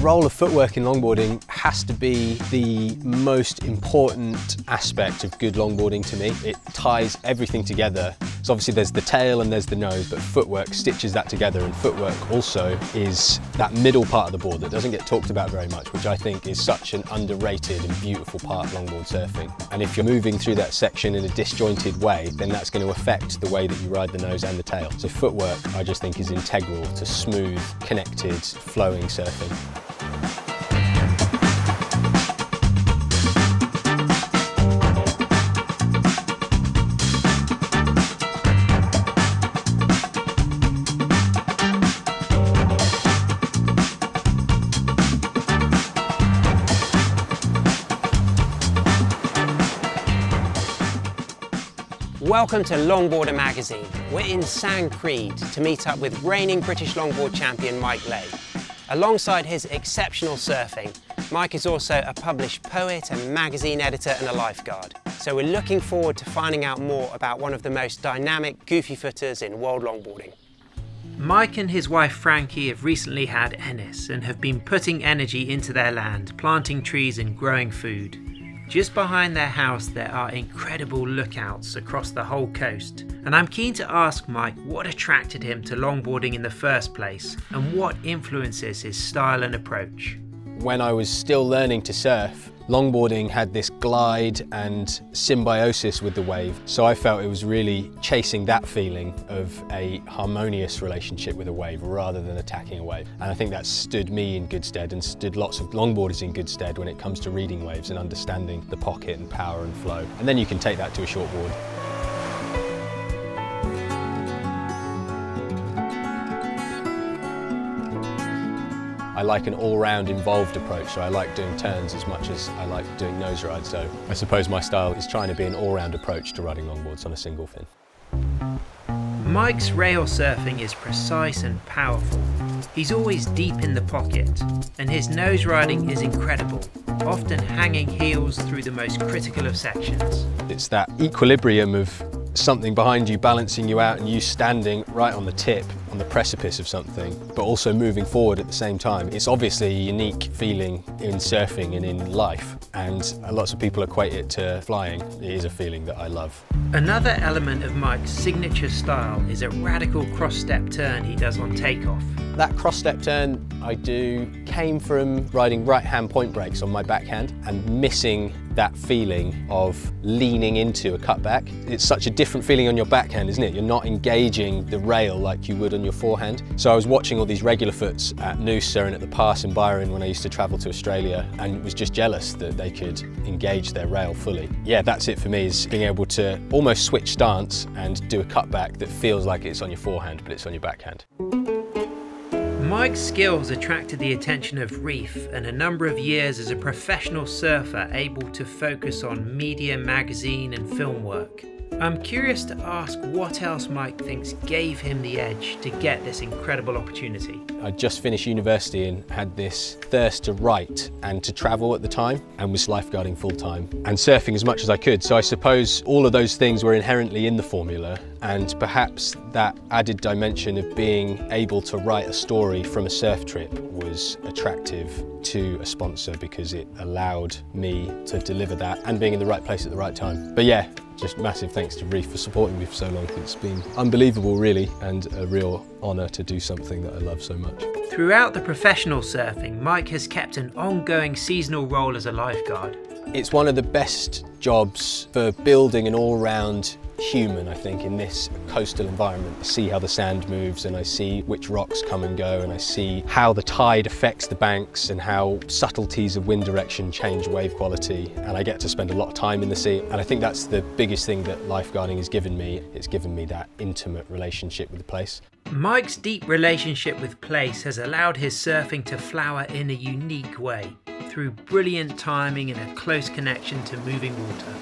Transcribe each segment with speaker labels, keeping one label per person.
Speaker 1: role of footwork in longboarding has to be the most important aspect of good longboarding to me. It ties everything together. So obviously there's the tail and there's the nose, but footwork stitches that together, and footwork also is that middle part of the board that doesn't get talked about very much, which I think is such an underrated and beautiful part of longboard surfing. And if you're moving through that section in a disjointed way, then that's going to affect the way that you ride the nose and the tail. So footwork, I just think, is integral to smooth, connected, flowing surfing.
Speaker 2: Welcome to Longboarder magazine. We're in Sand Creed to meet up with reigning British longboard champion Mike Lay. Alongside his exceptional surfing, Mike is also a published poet and magazine editor and a lifeguard. So we're looking forward to finding out more about one of the most dynamic goofy footers in world longboarding.
Speaker 3: Mike and his wife Frankie have recently had Ennis and have been putting energy into their land, planting trees and growing food. Just behind their house there are incredible lookouts across the whole coast, and I'm keen to ask Mike what attracted him to longboarding in the first place and what influences his style and approach.
Speaker 1: When I was still learning to surf, longboarding had this glide and symbiosis with the wave, so I felt it was really chasing that feeling of a harmonious relationship with a wave rather than attacking a wave. And I think that stood me in good stead and stood lots of longboarders in good stead when it comes to reading waves and understanding the pocket and power and flow. And then you can take that to a shortboard. I like an all-round involved approach, so I like doing turns as much as I like doing nose rides. So I suppose my style is trying to be an all-round approach to riding longboards on a single fin.
Speaker 3: Mike's rail surfing is precise and powerful. He's always deep in the pocket, and his nose riding is incredible, often hanging heels through the most critical of sections.
Speaker 1: It's that equilibrium of something behind you balancing you out and you standing right on the tip, on the precipice of something, but also moving forward at the same time. It's obviously a unique feeling in surfing and in life, and lots of people equate it to flying. It is a feeling that I love.
Speaker 3: Another element of Mike's signature style is a radical cross-step turn he does on takeoff.
Speaker 1: That cross-step turn I do came from riding right-hand point breaks on my backhand and missing that feeling of leaning into a cutback. It's such a different feeling on your backhand, isn't it? You're not engaging the rail like you would on your forehand. So I was watching all these regular foots at Noosa and at the Pass in Byron when I used to travel to Australia, and was just jealous that they could engage their rail fully. Yeah, that's it for me, is being able to almost switch stance and do a cutback that feels like it's on your forehand, but it's on your backhand.
Speaker 3: Mike's skills attracted the attention of Reef, and a number of years as a professional surfer able to focus on media, magazine and film work. I'm curious to ask what else Mike thinks gave him the edge to get this incredible opportunity.
Speaker 1: I just finished university and had this thirst to write and to travel at the time, and was lifeguarding full time and surfing as much as I could. So I suppose all of those things were inherently in the formula, and perhaps that added dimension of being able to write a story from a surf trip was attractive to a sponsor, because it allowed me to deliver that and being in the right place at the right time. But yeah, just massive thanks to Reef for supporting me for so long. It's been unbelievable really, and a real honour to do something that I love so much.
Speaker 3: Throughout the professional surfing, Mike has kept an ongoing seasonal role as a lifeguard.
Speaker 1: It's one of the best jobs for building an all-round human, I think, in this coastal environment. I see how the sand moves, and I see which rocks come and go, and I see how the tide affects the banks and how subtleties of wind direction change wave quality, and I get to spend a lot of time in the sea, and I think that's the biggest thing that lifeguarding has given me. It's given me that intimate relationship with the place.
Speaker 3: Mike's deep relationship with place has allowed his surfing to flower in a unique way, through brilliant timing and a close connection to moving water.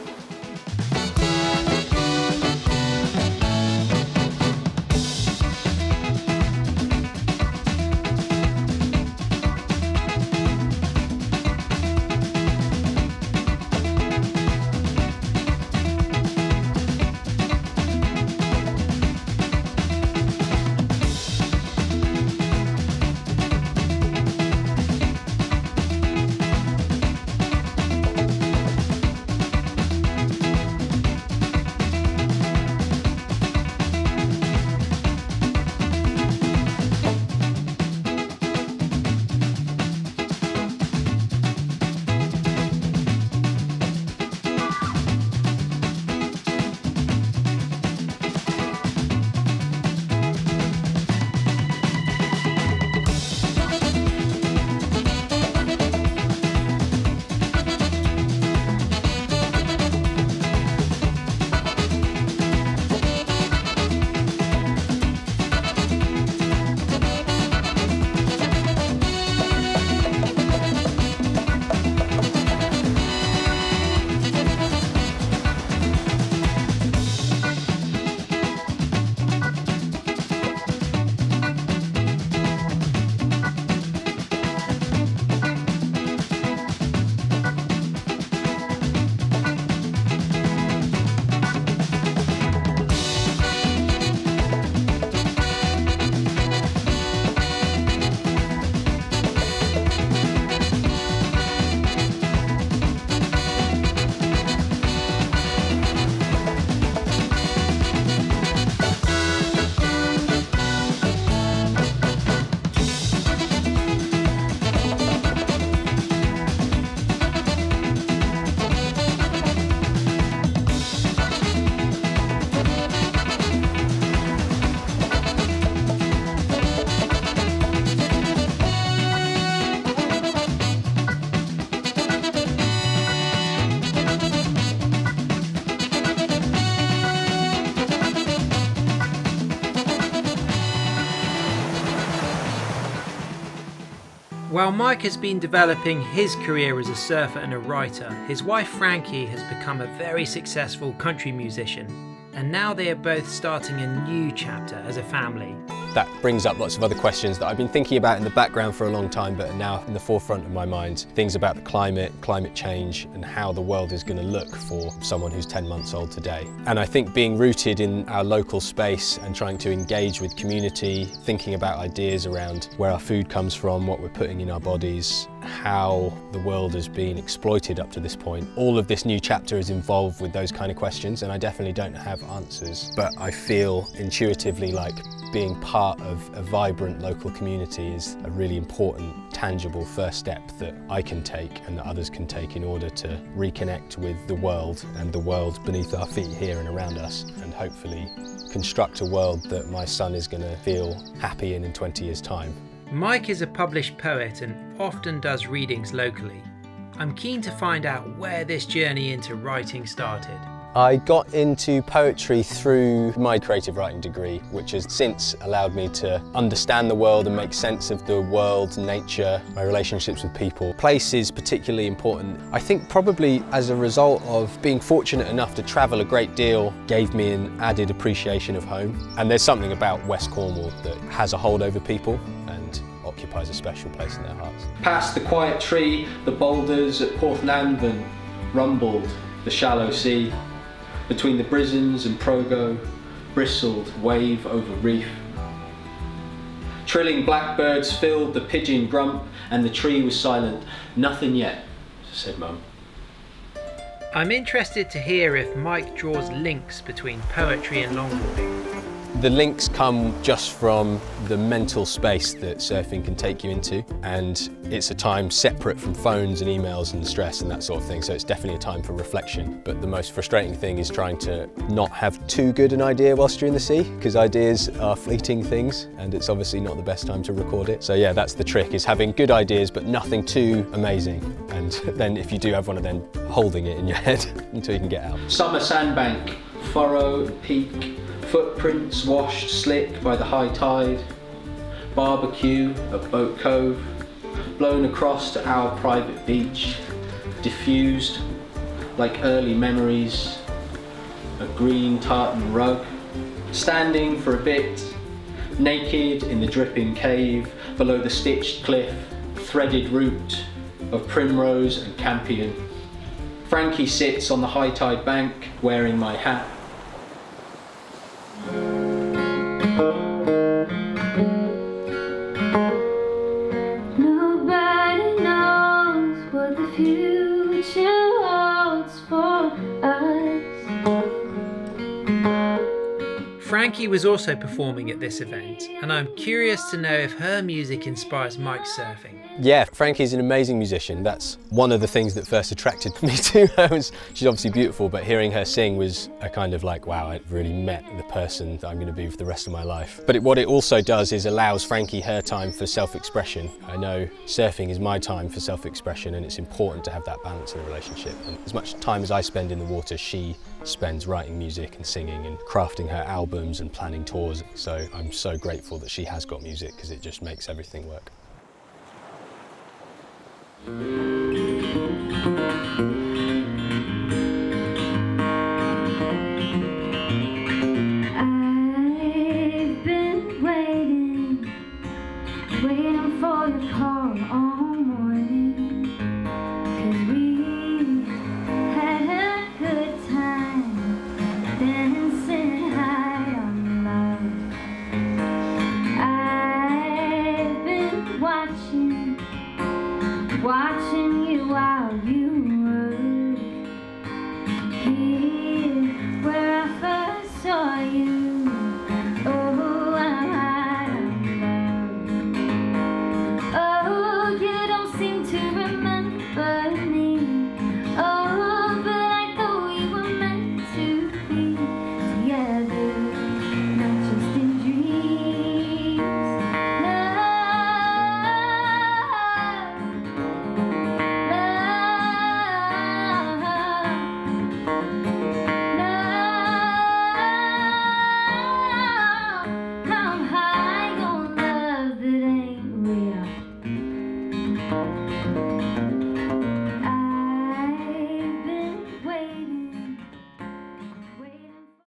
Speaker 3: While Mike has been developing his career as a surfer and a writer, his wife Frankie has become a very successful country musician, and now they are both starting a new chapter as a family.
Speaker 1: That brings up lots of other questions that I've been thinking about in the background for a long time, but are now in the forefront of my mind. Things about the climate change, and how the world is going to look for someone who's 10 months old today. And I think being rooted in our local space and trying to engage with community, thinking about ideas around where our food comes from, what we're putting in our bodies, how the world has been exploited up to this point. All of this new chapter is involved with those kind of questions, and I definitely don't have answers, but I feel intuitively like being part of a vibrant local community is a really important, tangible first step that I can take and that others can take in order to reconnect with the world and the world beneath our feet here and around us, and hopefully construct a world that my son is going to feel happy in 20 years' time.
Speaker 3: Mike is a published poet and often does readings locally. I'm keen to find out where this journey into writing started.
Speaker 1: I got into poetry through my creative writing degree, which has since allowed me to understand the world and make sense of the world, nature, my relationships with people. Place is particularly important. I think probably as a result of being fortunate enough to travel a great deal gave me an added appreciation of home. And there's something about West Cornwall that has a hold over people and occupies a special place in their hearts. Past the quiet tree, the boulders at Porthnanvan rumbled the shallow sea. Between the Brisons and Progo, bristled wave over reef. Trilling blackbirds filled the pigeon grump, and the tree was silent. Nothing yet, said Mum.
Speaker 3: I'm interested to hear if Mike draws links between poetry and longboarding.
Speaker 1: The links come just from the mental space that surfing can take you into, and it's a time separate from phones and emails and stress and that sort of thing, so it's definitely a time for reflection. But the most frustrating thing is trying to not have too good an idea whilst you're in the sea, because ideas are fleeting things and it's obviously not the best time to record it. So yeah, that's the trick, is having good ideas but nothing too amazing, and then if you do have one of them, holding it in your head until you can get out. Summer sandbank, furrow, peak, footprints washed slick by the high tide, barbecue at Boat Cove, blown across to our private beach, diffused like early memories, a green tartan rug, standing for a bit, naked in the dripping cave, below the stitched cliff, threaded route of primrose and campion. Frankie sits on the high tide bank, wearing my hat.
Speaker 4: Nobody knows what the future holds for us.
Speaker 3: Frankie was also performing at this event, and I'm curious to know if her music inspires Mike's surfing.
Speaker 1: Yeah, Frankie's an amazing musician. That's one of the things that first attracted me to her. She's obviously beautiful, but hearing her sing was a kind of like, wow, I really met the person that I'm going to be for the rest of my life. But what it also does is allows Frankie her time for self-expression. I know surfing is my time for self-expression, and it's important to have that balance in a relationship. And as much time as I spend in the water, she spends writing music and singing and crafting her albums and planning tours. So I'm so grateful that she has got music, because it just makes everything work.